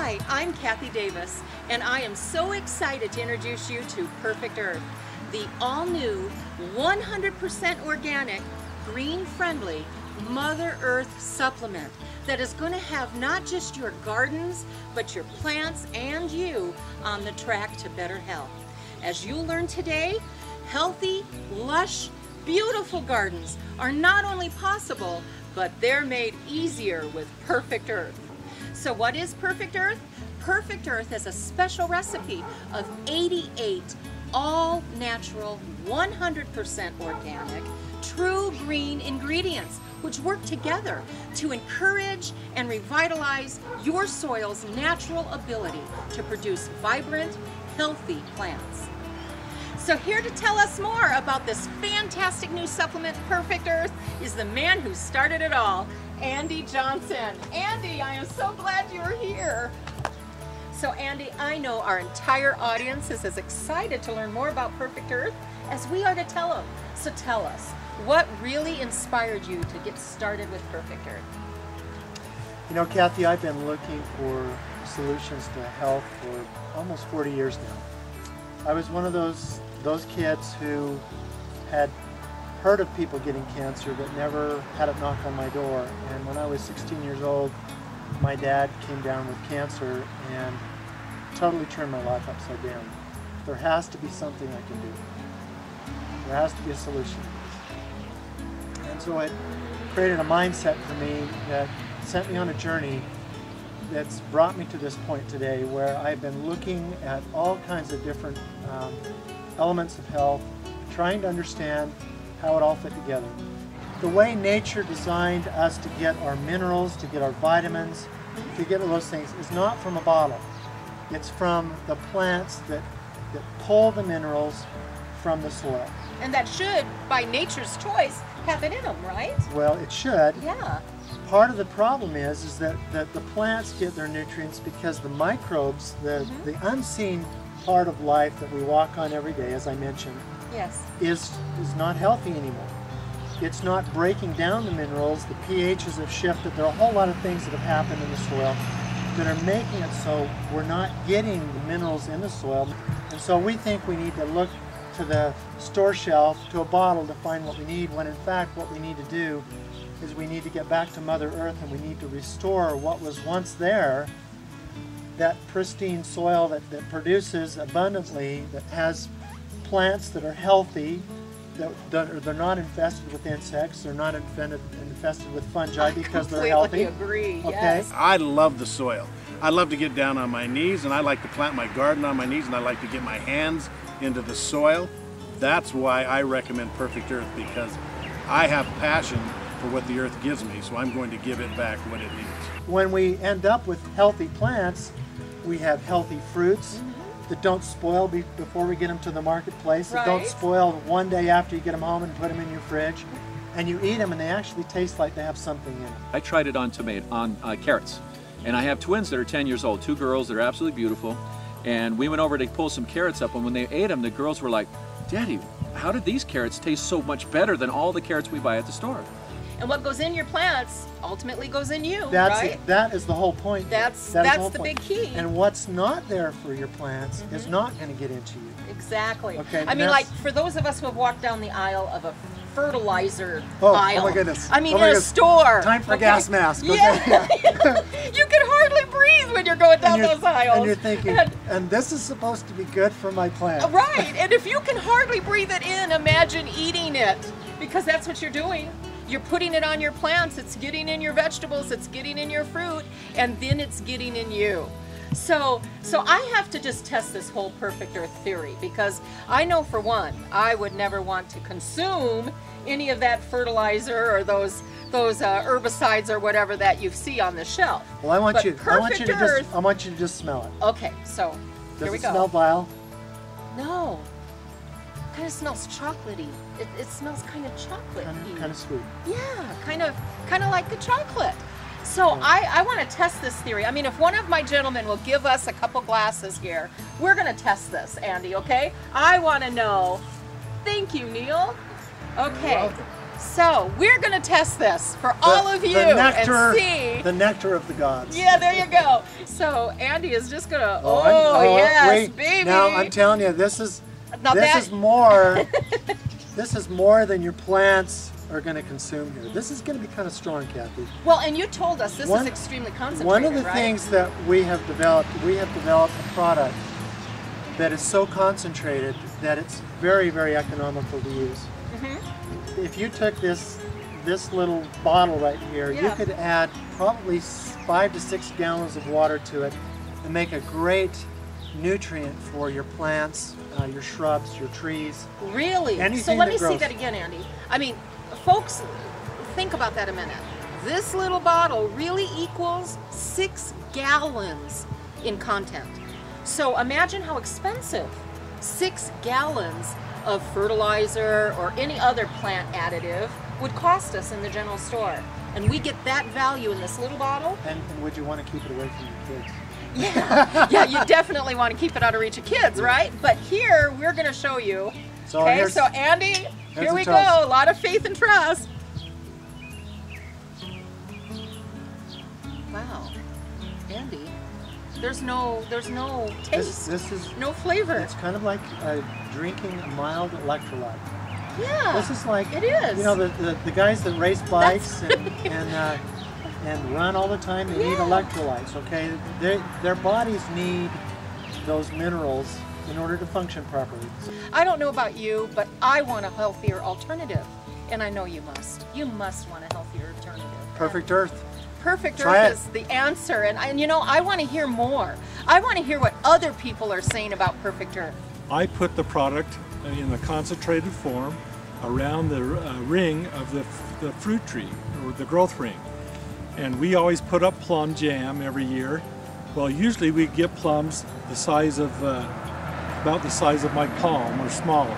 Hi, I'm Kathy Davis, and I am so excited to introduce you to Perfekt Earth, the all-new, 100% organic, green-friendly Mother Earth supplement that is going to have not just your gardens, but your plants and you on the track to better health. As you'll learn today, healthy, lush, beautiful gardens are not only possible, but they're made easier with Perfekt Earth. So what is Perfekt Earth? Perfekt Earth is a special recipe of 88 all-natural, 100% organic, true green ingredients which work together to encourage and revitalize your soil's natural ability to produce vibrant, healthy plants. So here to tell us more about this fantastic new supplement, Perfekt Earth, is the man who started it all, Andy Johnson. Andy, I am so glad you're here. So Andy, I know our entire audience is as excited to learn more about Perfekt Earth as we are to tell them. So tell us, what really inspired you to get started with Perfekt Earth? You know, Kathy, I've been looking for solutions to health for almost 40 years now. I was one of those kids who had heard of people getting cancer but never had it knock on my door. And when I was 16 years old, my dad came down with cancer and totally turned my life upside down. There has to be something I can do. There has to be a solution. And so it created a mindset for me that sent me on a journey that's brought me to this point today where I've been looking at all kinds of different elements of health, trying to understand how it all fit together. The way nature designed us to get our minerals, to get our vitamins, to get all those things is not from a bottle. It's from the plants that pull the minerals from the soil. And that should, by nature's choice, have it in them, right? Well, it should. Yeah. Part of the problem is that the plants get their nutrients because the microbes, the unseen part of life that we walk on every day, as I mentioned, yes, is not healthy anymore. It's not breaking down the minerals, the pHs have shifted. There are a whole lot of things that have happened in the soil that are making it so we're not getting the minerals in the soil. And so we think we need to look to the store shelf, to a bottle to find what we need, when in fact what we need to do is we need to get back to Mother Earth and we need to restore what was once there, that pristine soil that produces abundantly, that has plants that are healthy, that they're not infested with insects, they're not infested with fungi because they're healthy. I completely agree, okay? Yes. I love the soil. I love to get down on my knees, and I like to plant my garden on my knees, and I like to get my hands into the soil. That's why I recommend Perfekt Earth, because I have passion for what the earth gives me, so I'm going to give it back what it needs. When we end up with healthy plants, we have healthy fruits that don't spoil before we get them to the marketplace, that don't spoil one day after you get them home and put them in your fridge, and you eat them and they actually taste like they have something in them. I tried it on carrots, and I have twins that are 10 years old, two girls that are absolutely beautiful, and we went over to pull some carrots up, and when they ate them, the girls were like, "Daddy, how did these carrots taste so much better than all the carrots we buy at the store?" And what goes in your plants ultimately goes in you, That is the whole point. That's the big key. And what's not there for your plants is not going to get into you. Exactly. Okay, I mean, like for those of us who have walked down the aisle of a fertilizer aisle. Oh my goodness. I mean, in a store. Time for a gas mask. Yeah. You can hardly breathe when you're going down those aisles. And you're thinking, and this is supposed to be good for my plant. Right. And if you can hardly breathe it in, imagine eating it, because that's what you're doing. You're putting it on your plants, it's getting in your vegetables, it's getting in your fruit, and then it's getting in you. So I have to just test this whole Perfekt Earth theory, because I know for one, I would never want to consume any of that fertilizer or those herbicides or whatever that you see on the shelf. Well, I want you Perfekt to just smell it. Okay, so here we go. Does it smell vile? No. It kind of smells chocolatey. It smells kind of chocolatey. Kind of sweet. Yeah, kind of like the chocolate. So I want to test this theory. I mean, if one of my gentlemen will give us a couple glasses here, we're going to test this, Andy, okay? I want to know. Thank you, Neil. Okay. So we're going to test this for all of you and see. The nectar of the gods. Yeah, there you go. So Andy is just going to, yes, wait. baby. Now I'm telling you, this is more this is more than your plants are going to consume here. This is going to be kind of strong, Kathy. Well, and you told us this is extremely concentrated, One of the right? things that we have developed a product that is so concentrated that it's very, very economical to use. If you took this little bottle right here, you could add probably 5 to 6 gallons of water to it and make a great nutrient for your plants, your shrubs, your trees. Really? So let me see that again, Andy. I mean, folks, think about that a minute. This little bottle really equals 6 gallons in content. So imagine how expensive 6 gallons of fertilizer or any other plant additive would cost us in the general store. And we get that value in this little bottle. And would you want to keep it away from your kids? Yeah, you definitely want to keep it out of reach of kids, right? But here, we're going to show you. Okay, so Andy, here we go. A lot of faith and trust. Wow, Andy, there's no taste. This is no flavor. It's kind of like drinking a mild electrolyte. Yeah, this is like it is. You know, the guys that race bikes and run all the time, they need electrolytes. Okay, their bodies need those minerals in order to function properly. I don't know about you, but I want a healthier alternative, and I know you must. You must want a healthier alternative. Perfekt Earth. Perfekt Earth is the answer, and you know, I want to hear more. I want to hear what other people are saying about Perfekt Earth. I put the product in a concentrated form around the ring of the fruit tree, or the growth ring. And we always put up plum jam every year. Well, usually we get plums the size of, about the size of my palm or smaller.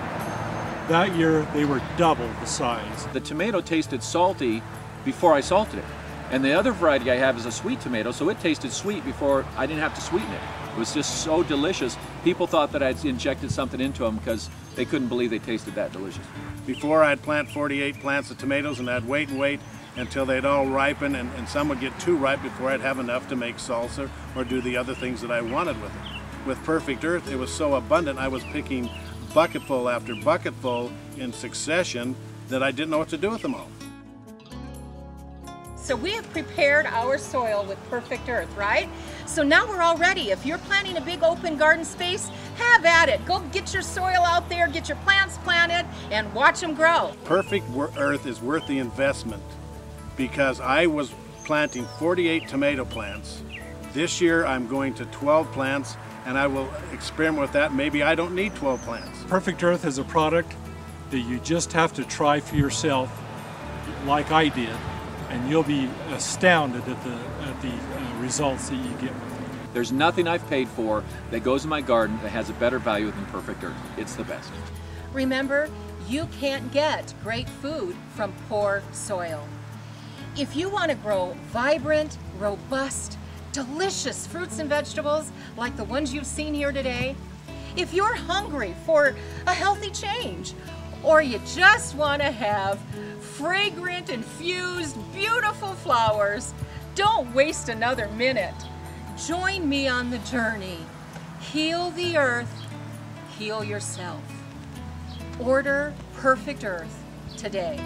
That year they were double the size. The tomato tasted salty before I salted it. And the other variety I have is a sweet tomato, so it tasted sweet before I didn't have to sweeten it. It was just so delicious. People thought that I'd injected something into them because they couldn't believe they tasted that delicious. Before, I'd plant 48 plants of tomatoes, and I'd wait and wait until they'd all ripen, and some would get too ripe before I'd have enough to make salsa or do the other things that I wanted with it. With Perfekt Earth, it was so abundant, I was picking bucketful after bucketful in succession that I didn't know what to do with them all. So we have prepared our soil with Perfekt Earth, right? So now we're all ready. If you're planting a big open garden space, have at it. Go get your soil out there, get your plants planted, and watch them grow. Perfekt Earth is worth the investment because I was planting 48 tomato plants. This year I'm going to 12 plants, and I will experiment with that. Maybe I don't need 12 plants. Perfekt Earth is a product that you just have to try for yourself, like I did, and you'll be astounded at the results that you get with it. There's nothing I've paid for that goes in my garden that has a better value than Perfekt Earth. It's the best. Remember, you can't get great food from poor soil. If you want to grow vibrant, robust, delicious fruits and vegetables like the ones you've seen here today, if you're hungry for a healthy change, or you just want to have fragrant, infused, beautiful flowers, don't waste another minute. Join me on the journey. Heal the earth, heal yourself. Order Perfekt Earth today.